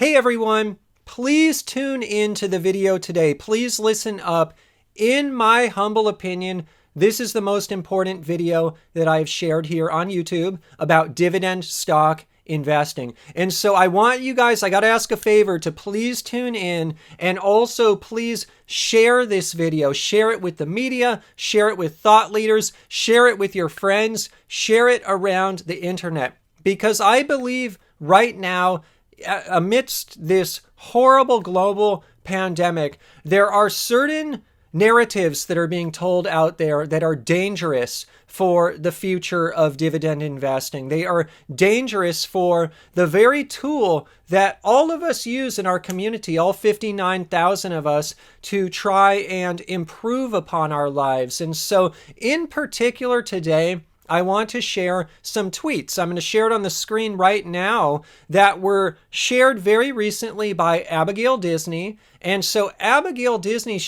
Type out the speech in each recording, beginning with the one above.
Hey everyone, please tune into the video today. Please listen up. In my humble opinion, this is the most important video that I've shared here on YouTube about dividend stock investing. And so I want you guys, I got to ask a favor to please tune in and also please share this video. Share it with the media, share it with thought leaders, share it with your friends, share it around the internet. Because I believe right now, amidst this horrible global pandemic, there are certain narratives that are being told out there that are dangerous for the future of dividend investing. They are dangerous for the very tool that all of us use in our community, all 59,000 of us, to try and improve upon our lives. And so in particular today, I want to share some tweets. I'm going to share it on the screen right now that were shared very recently by Abigail Disney. And so Abigail Disney,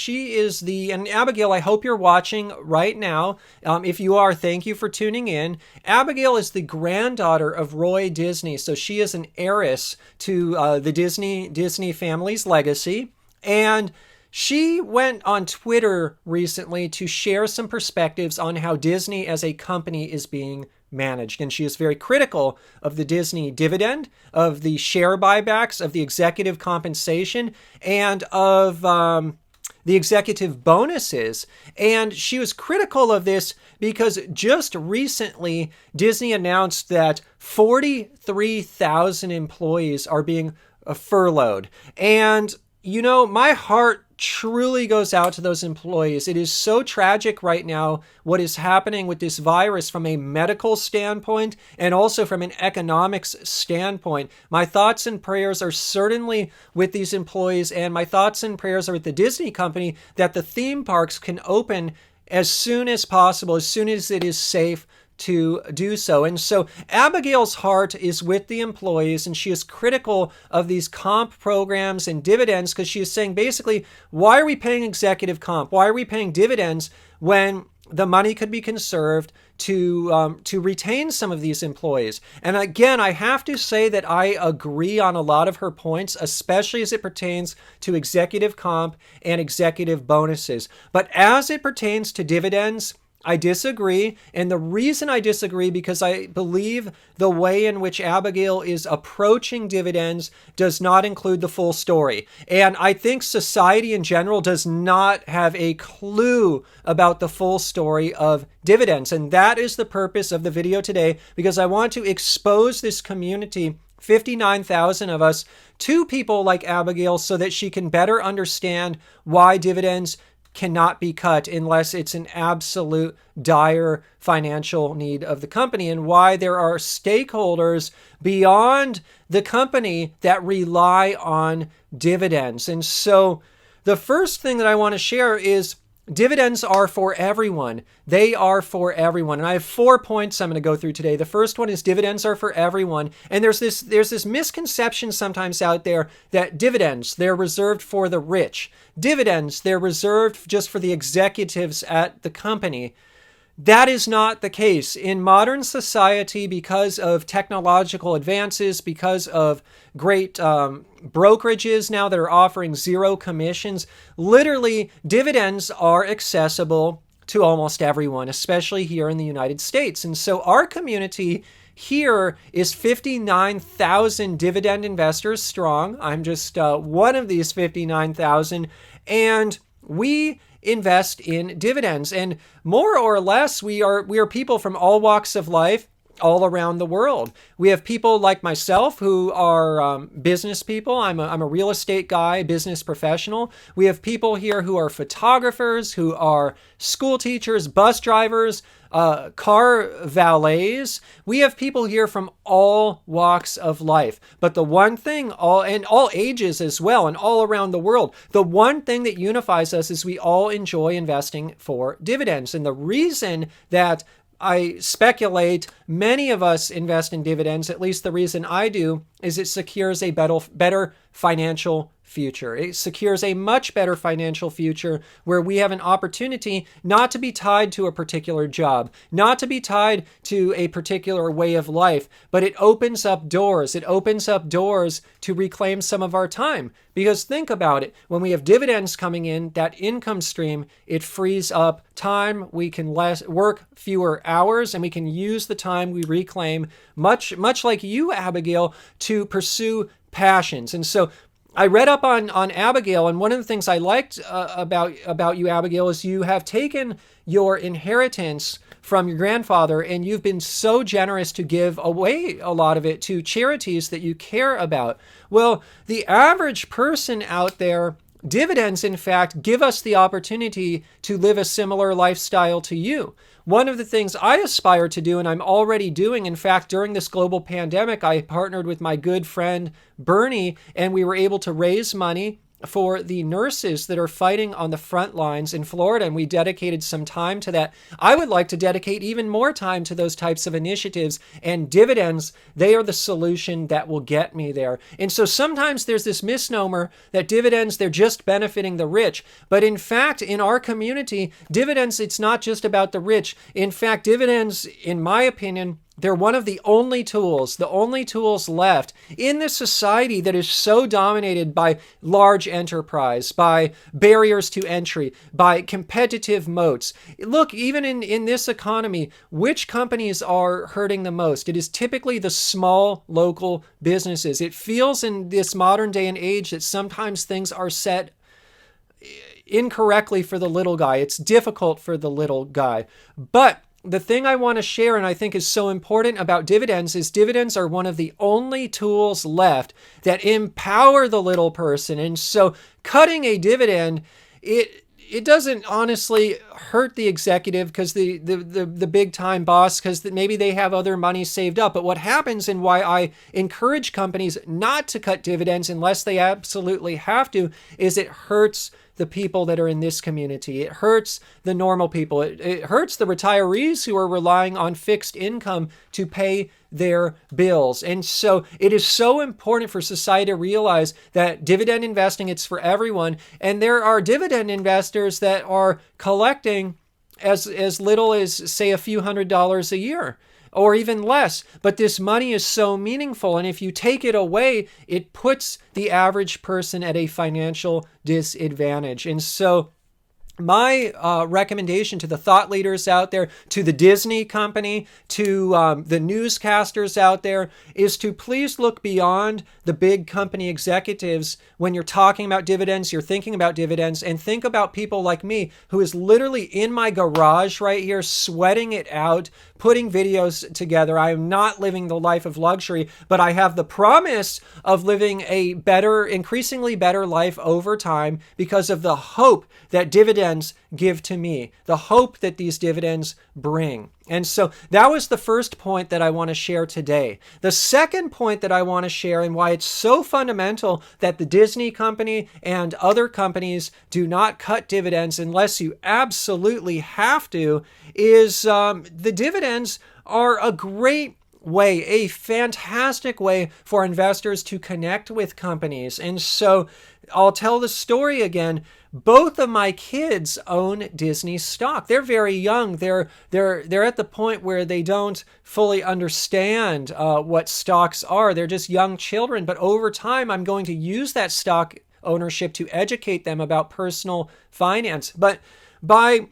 and Abigail, I hope you're watching right now. If you are, thank you for tuning in. Abigail is the granddaughter of Roy Disney. So she is an heiress to the Disney family's legacy. And she went on Twitter recently to share some perspectives on how Disney as a company is being managed. And she is very critical of the Disney dividend, of the share buybacks, of the executive compensation, and of the executive bonuses. And she was critical of this because just recently, Disney announced that 43,000 employees are being furloughed. And you know, my heart truly goes out to those employees. It is so tragic right now what is happening with this virus from a medical standpoint and also from an economics standpoint. My thoughts and prayers are certainly with these employees, and my thoughts and prayers are with the Disney company that the theme parks can open as soon as possible, as soon as it is safe to do so. And so Abigail's heart is with the employees, and she is critical of these comp programs and dividends because she is saying basically, why are we paying executive comp? Why are we paying dividends when the money could be conserved to retain some of these employees? And again, I have to say that I agree on a lot of her points, especially as it pertains to executive comp and executive bonuses. But as it pertains to dividends, I disagree, and the reason I disagree because I believe the way in which Abigail is approaching dividends does not include the full story. And I think society in general does not have a clue about the full story of dividends. And that is the purpose of the video today, because I want to expose this community, 59,000 of us, to people like Abigail so that she can better understand why dividends cannot be cut unless it's an absolute dire financial need of the company, and why there are stakeholders beyond the company that rely on dividends. And so the first thing that I want to share is dividends are for everyone. They are for everyone. And I have 4 points I'm going to go through today. The first one is dividends are for everyone. And there's this misconception sometimes out there that dividends, they're reserved for the rich. Dividends, they're reserved just for the executives at the company. That is not the case. In modern society, because of technological advances, because of great brokerages now that are offering zero commissions, literally dividends are accessible to almost everyone, especially here in the United States. And so our community here is 59,000 dividend investors strong. I'm just one of these 59,000, and we invest in dividends. And more or less, we are people from all walks of life all around the world. We have people like myself who are business people. I'm a real estate guy, business professional. We have people here who are photographers, who are school teachers, bus drivers, car valets. We have people here from all walks of life. But the one thing, all ages as well, and all around the world, the one thing that unifies us is we all enjoy investing for dividends. And the reason that I speculate many of us invest in dividends, at least the reason I do, is it secures a better financial future. It secures a much better financial future where we have an opportunity not to be tied to a particular job, not to be tied to a particular way of life, but it opens up doors. It opens up doors to reclaim some of our time. Because think about it, when we have dividends coming in, that income stream, it frees up time. We can work fewer hours, and we can use the time we reclaim, much like you, Abigail, to pursue passions. And so I read up on Abigail, and one of the things I liked about you, Abigail, is you have taken your inheritance from your grandfather, and you've been so generous to give away a lot of it to charities that you care about. Well, the average person out there, dividends, in fact, give us the opportunity to live a similar lifestyle to you. One of the things I aspire to do, and I'm already doing, in fact, during this global pandemic, I partnered with my good friend Bernie, and we were able to raise money for the nurses that are fighting on the front lines in Florida, and we dedicated some time to that. I would like to dedicate even more time to those types of initiatives, and dividends, they are the solution that will get me there. And so sometimes there's this misnomer that dividends, they're just benefiting the rich. But in fact, in our community, dividends, it's not just about the rich. In fact, dividends, in my opinion, they're one of the only tools left in this society that is so dominated by large enterprise, by barriers to entry, by competitive moats. Look, even in this economy, which companies are hurting the most? It is typically the small local businesses. It feels in this modern day and age that sometimes things are set incorrectly for the little guy. It's difficult for the little guy. But the thing I want to share, and I think is so important about dividends, is dividends are one of the only tools left that empower the little person. And so cutting a dividend, it doesn't honestly hurt the executive because the big time boss, because maybe they have other money saved up. But what happens, and why I encourage companies not to cut dividends unless they absolutely have to, is it hurts the people that are in this community. It hurts the normal people. It hurts the retirees who are relying on fixed income to pay their bills. And so it is so important for society to realize that dividend investing, it's for everyone. And there are dividend investors that are collecting as little as, say, a few $100s a year, or even less. But this money is so meaningful. And if you take it away, it puts the average person at a financial disadvantage. And so my recommendation to the thought leaders out there, to the Disney company, to the newscasters out there, is to please look beyond the big company executives when you're talking about dividends, you're thinking about dividends, and think about people like me, who is literally in my garage right here, sweating it out, putting videos together. I am not living the life of luxury, but I have the promise of living a better, increasingly better life over time because of the hope that dividends give to me, the hope that these dividends bring. And so that was the first point that I want to share today. The second point that I want to share, and why it's so fundamental that the Disney company and other companies do not cut dividends unless you absolutely have to, is the dividends are a great way, a fantastic way for investors to connect with companies. And so I'll tell the story again. Both of my kids own Disney stock. They're very young. They're at the point where they don't fully understand what stocks are. They're just young children. But over time, I'm going to use that stock ownership to educate them about personal finance. But by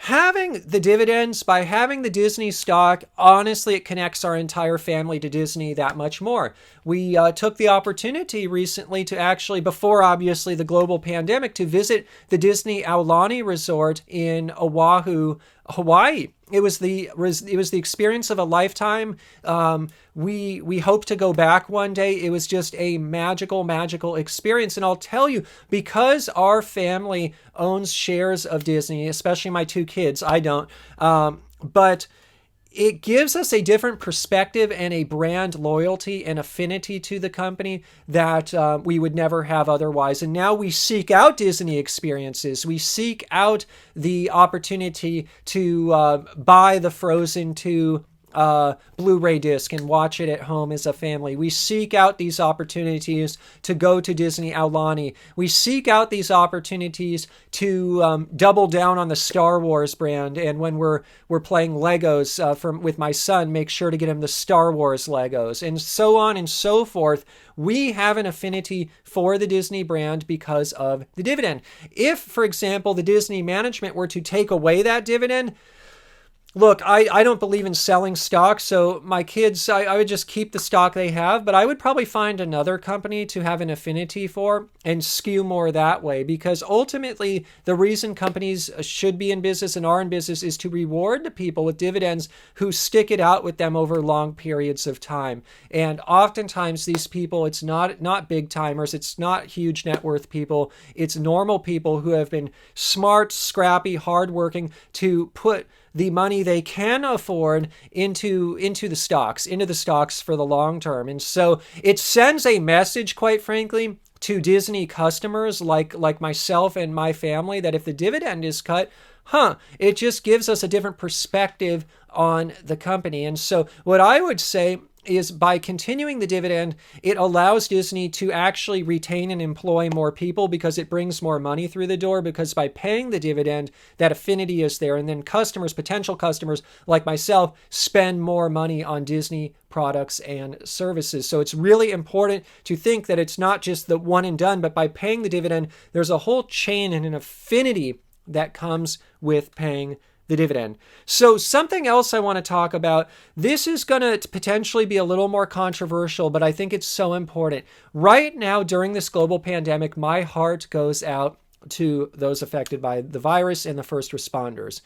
having the dividends, by having the Disney stock, honestly, it connects our entire family to Disney that much more. We took the opportunity recently to actually, before obviously the global pandemic, to visit the Disney Aulani Resort in Oahu, Hawaii. It was the experience of a lifetime. We hope to go back one day. It was just a magical experience. And I'll tell you, because our family owns shares of Disney, especially my two kids, I don't, but it gives us a different perspective and a brand loyalty and affinity to the company that we would never have otherwise. And now we seek out Disney experiences. We seek out the opportunity to buy the Frozen 2 Blu-ray disc and watch it at home as a family. We seek out these opportunities to go to Disney Aulani. We seek out these opportunities to double down on the Star Wars brand. And when we're playing Legos with my son, make sure to get him the Star Wars Legos, and so on and so forth. We have an affinity for the Disney brand because of the dividend. If, for example, the Disney management were to take away that dividend, look, I don't believe in selling stock, so my kids, I would just keep the stock they have, but I would probably find another company to have an affinity for and skew more that way, because ultimately the reason companies should be in business and are in business is to reward the people with dividends who stick it out with them over long periods of time. And oftentimes these people, it's not big timers, it's not huge net worth people, it's normal people who have been smart, scrappy, hardworking to put the money they can afford into the stocks for the long term. And so it sends a message, quite frankly, to Disney customers like myself and my family, that if the dividend is cut, it just gives us a different perspective on the company. And so what I would say is, by continuing the dividend, it allows Disney to actually retain and employ more people, because it brings more money through the door, because by paying the dividend, that affinity is there. And then potential customers like myself, spend more money on Disney products and services. So it's really important to think that it's not just the one and done, but by paying the dividend, there's a whole chain and an affinity that comes with paying the dividend. So something else I want to talk about, this is going to potentially be a little more controversial, but I think it's so important. Right now, during this global pandemic, my heart goes out to those affected by the virus and the first responders.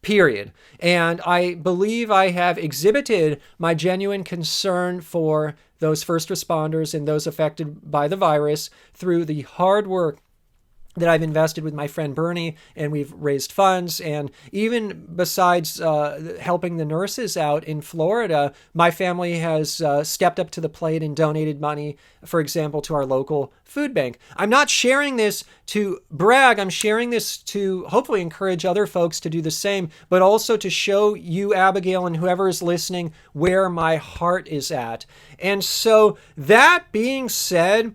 Period. And I believe I have exhibited my genuine concern for those first responders and those affected by the virus through the hard work that I've invested with my friend Bernie, and we've raised funds. And even besides helping the nurses out in Florida, my family has stepped up to the plate and donated money, for example, to our local food bank. I'm not sharing this to brag. I'm sharing this to hopefully encourage other folks to do the same, but also to show you, Abigail, and whoever is listening, where my heart is at. And so that being said,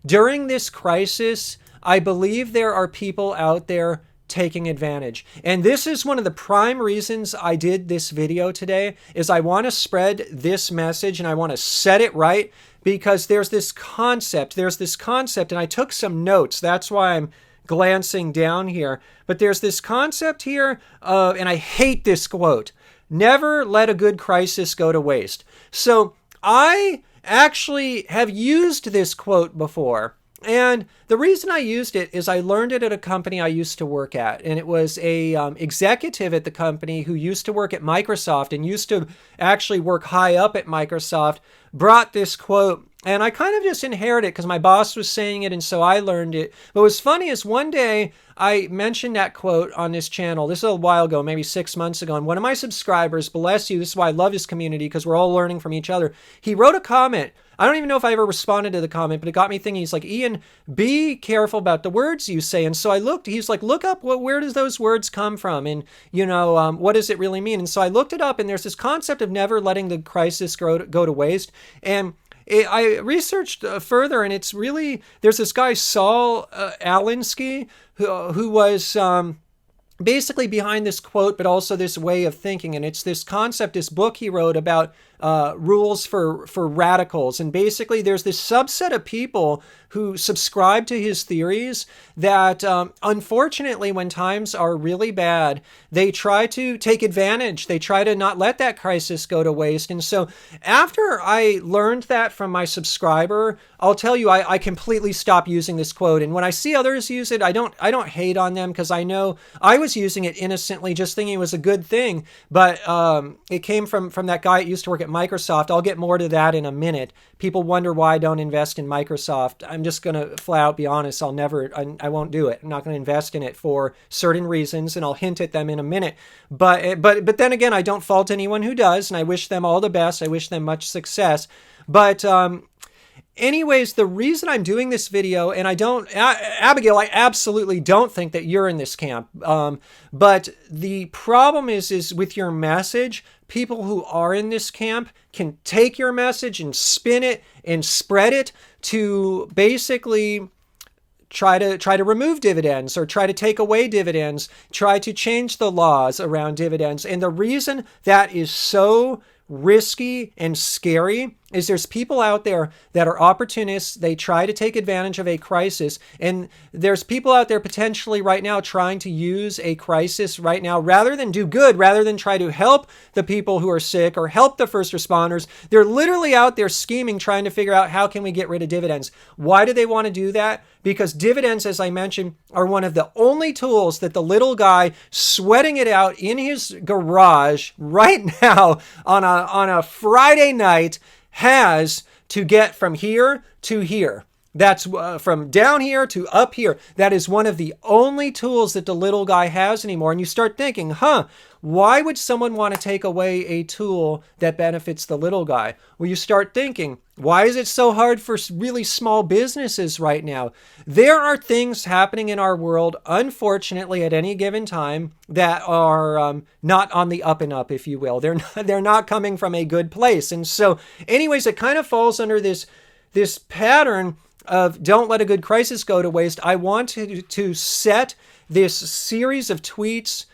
during this crisis, I believe there are people out there taking advantage. And this is one of the prime reasons I did this video today, is I want to spread this message and I want to set it right, because there's this concept, and I took some notes. That's why I'm glancing down here. But there's this concept here of, and I hate this quote, never let a good crisis go to waste. So I actually have used this quote before. And the reason I used it is I learned it at a company I used to work at. And it was a executive at the company who used to work at Microsoft and used to actually work high up at Microsoft, brought this quote. And I kind of just inherited it because my boss was saying it, and so I learned it. But what's funny is one day I mentioned that quote on this channel. This is a while ago, maybe 6 months ago. And one of my subscribers, bless you, this is why I love this community, because we're all learning from each other. He wrote a comment. I don't even know if I ever responded to the comment, but it got me thinking. He's like, Ian, be careful about the words you say. And so I looked, he's like, look up, where does those words come from? And, what does it really mean? And so I looked it up, and there's this concept of never letting the crisis go to waste. And I researched further, and it's really, there's this guy, Saul Alinsky, who was basically behind this quote, but also this way of thinking. And it's this concept, this book he wrote about rules for radicals. And basically there's this subset of people who subscribe to his theories that unfortunately, when times are really bad, they try to take advantage. They try to not let that crisis go to waste. And so after I learned that from my subscriber, I'll tell you, I completely stopped using this quote. And when I see others use it, I don't hate on them, because I know I was using it innocently, just thinking it was a good thing. But it came from that guy that used to work at Microsoft. I'll get more to that in a minute. People wonder why I don't invest in Microsoft. I'm just going to flat out be honest. I won't do it. I'm not going to invest in it for certain reasons, and I'll hint at them in a minute. But then again, I don't fault anyone who does, and I wish them all the best. I wish them much success. But anyways, the reason I'm doing this video, and Abigail, I absolutely don't think that you're in this camp. But the problem is with your message, people who are in this camp can take your message and spin it and spread it to basically try to remove dividends or try to take away dividends, try to change the laws around dividends. And the reason that is so risky and scary is there's people out there that are opportunists. They try to take advantage of a crisis. And there's people out there potentially right now trying to use a crisis right now rather than do good, rather than try to help the people who are sick or help the first responders. They're literally out there scheming, trying to figure out how can we get rid of dividends. Why do they want to do that? Because dividends, as I mentioned, are one of the only tools that the little guy sweating it out in his garage right now on a Friday night has to get from here to here. That's from down here to up here. That is one of the only tools that the little guy has anymore. And you start thinking, why would someone want to take away a tool that benefits the little guy? Well, you start thinking, why is it so hard for really small businesses right now? There are things happening in our world, unfortunately, at any given time that are not on the up and up, if you will. They're not coming from a good place. And so anyways, it kind of falls under this pattern of don't let a good crisis go to waste. I want to set this series of tweets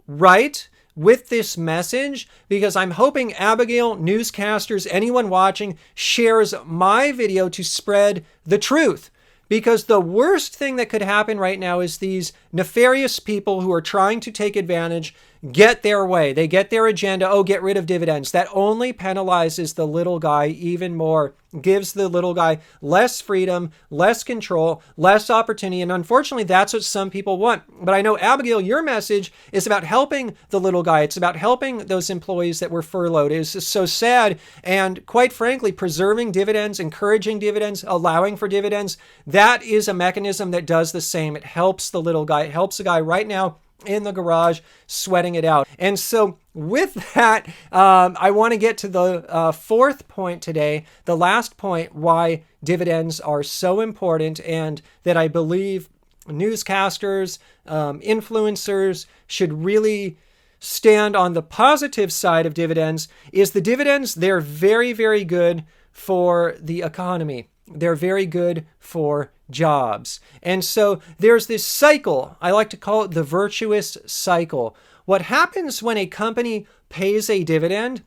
right with this message because I'm hoping Abigail, newscasters, anyone watching shares my video to spread the truth. Because the worst thing that could happen right now is these nefarious people who are trying to take advantage get their way. They get their agenda. Get rid of dividends. That only penalizes the little guy even more, gives the little guy less freedom, less control, less opportunity. And unfortunately, that's what some people want. But I know, Abigail, your message is about helping the little guy. It's about helping those employees that were furloughed. It is so sad. And quite frankly, preserving dividends, encouraging dividends, allowing for dividends, that is a mechanism that does the same. It helps the little guy. It helps the guy right now in the garage sweating it out. And so with that, I want to get to the fourth point today, the last point, why dividends are so important and that I believe newscasters, influencers should really stand on the positive side of dividends is the dividends. They're very, very good for the economy. They're very good for jobs. And so there's this cycle. I like to call it the virtuous cycle. What happens when a company pays a dividend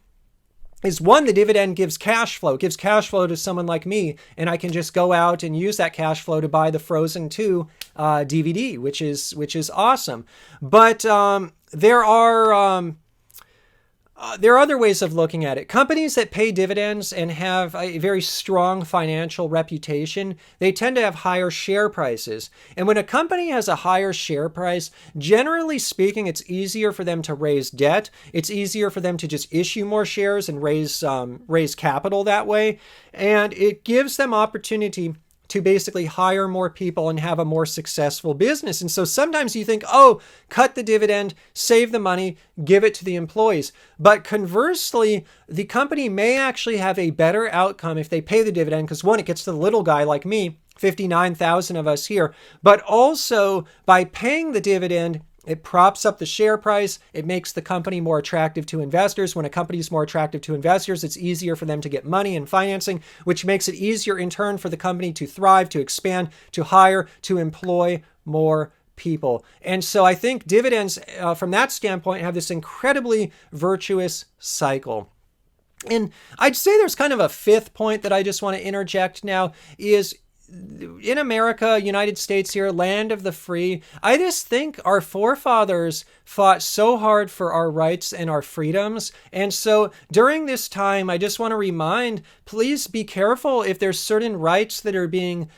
is, one, the dividend gives cash flow. It gives cash flow to someone like me, and I can just go out and use that cash flow to buy the Frozen 2 DVD, which is awesome. But there are other ways of looking at it. Companies that pay dividends and have a very strong financial reputation, they tend to have higher share prices. And when a company has a higher share price, generally speaking, it's easier for them to raise debt. It's easier for them to just issue more shares and raise capital that way. And it gives them opportunity to basically hire more people and have a more successful business. And so sometimes you think, cut the dividend, save the money, give it to the employees. But conversely, the company may actually have a better outcome if they pay the dividend, because one, it gets to the little guy like me, 59,000 of us here, but also by paying the dividend, it props up the share price. It makes the company more attractive to investors. When a company is more attractive to investors, it's easier for them to get money and financing, which makes it easier in turn for the company to thrive, to expand, to hire, to employ more people. And so I think dividends, from that standpoint, have this incredibly virtuous cycle. And I'd say there's kind of a fifth point that I just want to interject now is, in America, United States here, land of the free, I just think our forefathers fought so hard for our rights and our freedoms. And so during this time, I just want to remind, please be careful if there's certain rights that are being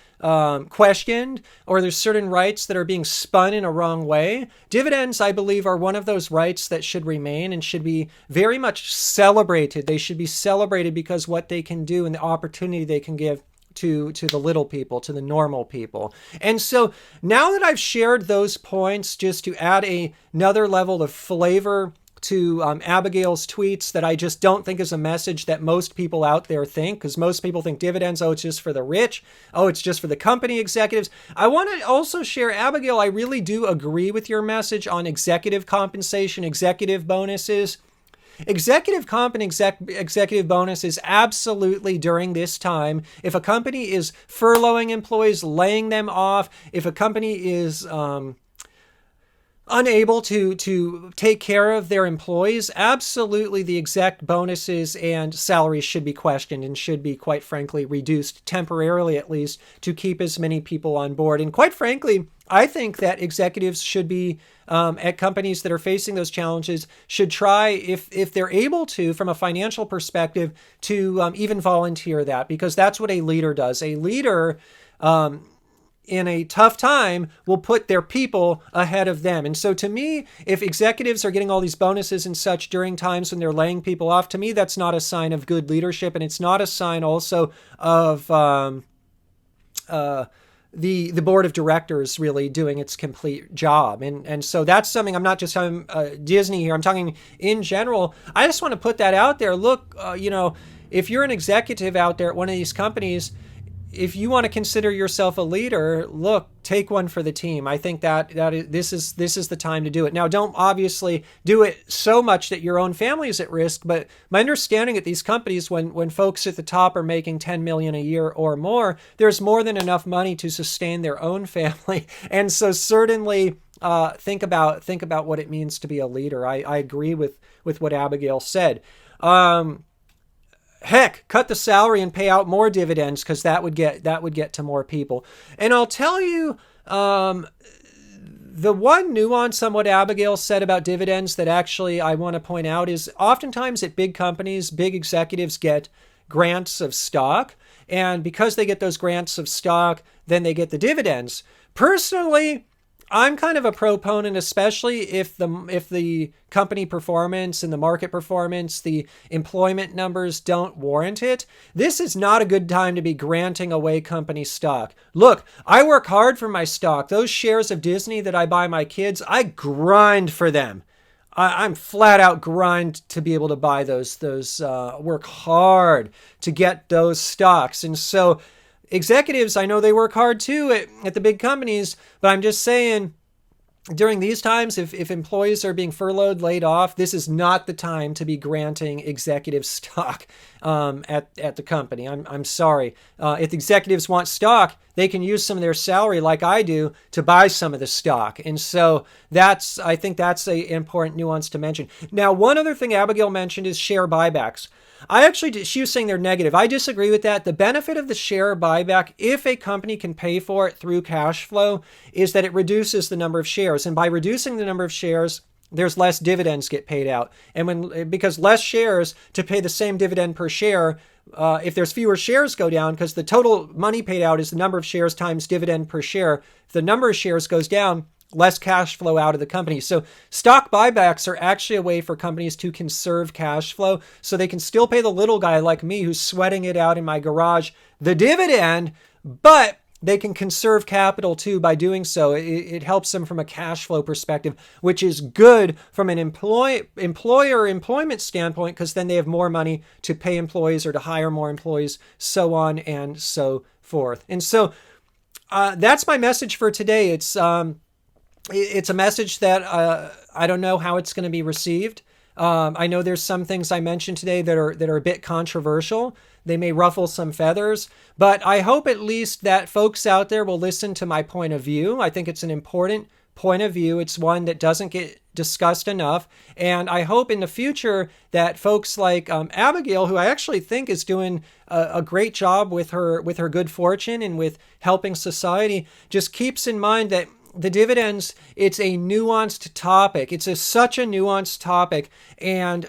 questioned, or there's certain rights that are being spun in a wrong way. Dividends, I believe, are one of those rights that should remain and should be very much celebrated. They should be celebrated because what they can do and the opportunity they can give to the little people, to the normal people. And so now that I've shared those points, just to add another level of flavor Abigail's tweets that I just don't think is a message that most people out there think, because most people think dividends, oh, it's just for the rich. Oh, it's just for the company executives. I want to also share, Abigail, I really do agree with your message on executive compensation, executive bonuses. Executive comp and executive bonuses, absolutely during this time. If a company is furloughing employees, laying them off, if a company is unable to take care of their employees, absolutely the exec bonuses and salaries should be questioned and should be, quite frankly, reduced temporarily at least to keep as many people on board. And quite frankly, I think that executives should be at companies that are facing those challenges should try, if they're able to, from a financial perspective, to even volunteer that, because that's what a leader does. A leader, in a tough time, will put their people ahead of them. And so to me, if executives are getting all these bonuses and such during times when they're laying people off, to me, that's not a sign of good leadership. And it's not a sign also of the board of directors really doing its complete job. And so that's something, I'm not just talking Disney here, I'm talking in general. I just want to put that out there. Look, if you're an executive out there at one of these companies, if you want to consider yourself a leader, look, take one for the team. I think this is the time to do it. Now, don't obviously do it so much that your own family is at risk, but my understanding at these companies, when folks at the top are making $10 million a year or more, there's more than enough money to sustain their own family. And so certainly think about what it means to be a leader. I agree with what Abigail said. Heck, cut the salary and pay out more dividends, because that would get to more people. And I'll tell you, the one nuance on what Abigail said about dividends that actually I want to point out is oftentimes at big companies, big executives get grants of stock. And because they get those grants of stock, then they get the dividends. Personally, I'm kind of a proponent, especially if the company performance and the market performance, the employment numbers don't warrant it. This is not a good time to be granting away company stock. Look, I work hard for my stock. Those shares of Disney that I buy my kids, I grind for them. I'm flat out grind to be able to buy those work hard to get those stocks. And so executives, I know they work hard too at the big companies, but I'm just saying, during these times, if employees are being furloughed, laid off, this is not the time to be granting executive stock at the company. I'm sorry. If executives want stock, they can use some of their salary, like I do, to buy some of the stock. And so I think that's an important nuance to mention. Now, one other thing Abigail mentioned is share buybacks. She was saying they're negative. I disagree with that. The benefit of the share buyback, if a company can pay for it through cash flow, is that it reduces the number of shares. And by reducing the number of shares, there's less dividends get paid out. And because less shares to pay the same dividend per share, if there's fewer shares go down, because the total money paid out is the number of shares times dividend per share. If the number of shares goes down, less cash flow out of the company. So stock buybacks are actually a way for companies to conserve cash flow, so they can still pay the little guy like me who's sweating it out in my garage the dividend, but they can conserve capital too by doing so. It helps them from a cash flow perspective, which is good from an employer employment standpoint, because then they have more money to pay employees or to hire more employees, so on and so forth. And so that's my message for today. It's a message that I don't know how it's going to be received. I know there's some things I mentioned today that are a bit controversial. They may ruffle some feathers, but I hope at least that folks out there will listen to my point of view. I think it's an important point of view. It's one that doesn't get discussed enough. And I hope in the future that folks like Abigail, who I actually think is doing a great job with her good fortune and with helping society, just keeps in mind that the dividends, it's a nuanced topic. It's such a nuanced topic. And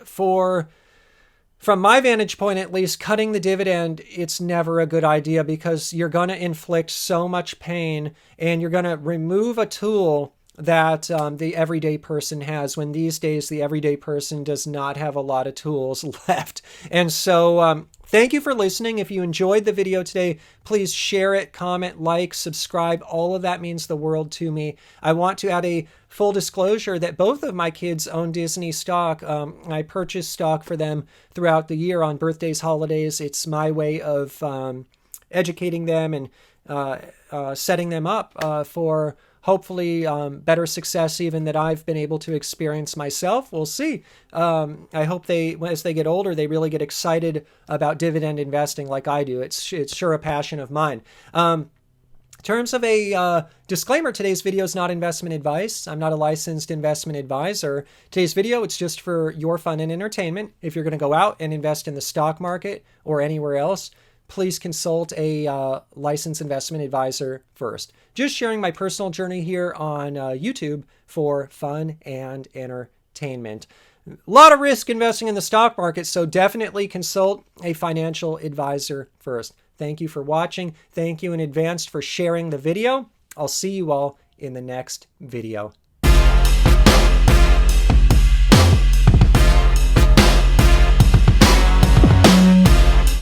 from my vantage point, at least, cutting the dividend, it's never a good idea, because you're going to inflict so much pain and you're going to remove a tool that the everyday person has, when these days the everyday person does not have a lot of tools left. And so thank you for listening. If you enjoyed the video today, please share it, comment, like, subscribe. All of that means the world to me. I want to add a full disclosure that both of my kids own Disney stock. I purchase stock for them throughout the year on birthdays, holidays. It's my way of educating them and setting them up for hopefully better success even that I've been able to experience myself. We'll see. I hope as they get older, they really get excited about dividend investing like I do. It's sure a passion of mine. In terms of a disclaimer, today's video is not investment advice. I'm not a licensed investment advisor. Today's video, it's just for your fun and entertainment. If you're going to go out and invest in the stock market or anywhere else, please consult a licensed investment advisor first. Just sharing my personal journey here on YouTube for fun and entertainment. A lot of risk investing in the stock market, so definitely consult a financial advisor first. Thank you for watching. Thank you in advance for sharing the video. I'll see you all in the next video.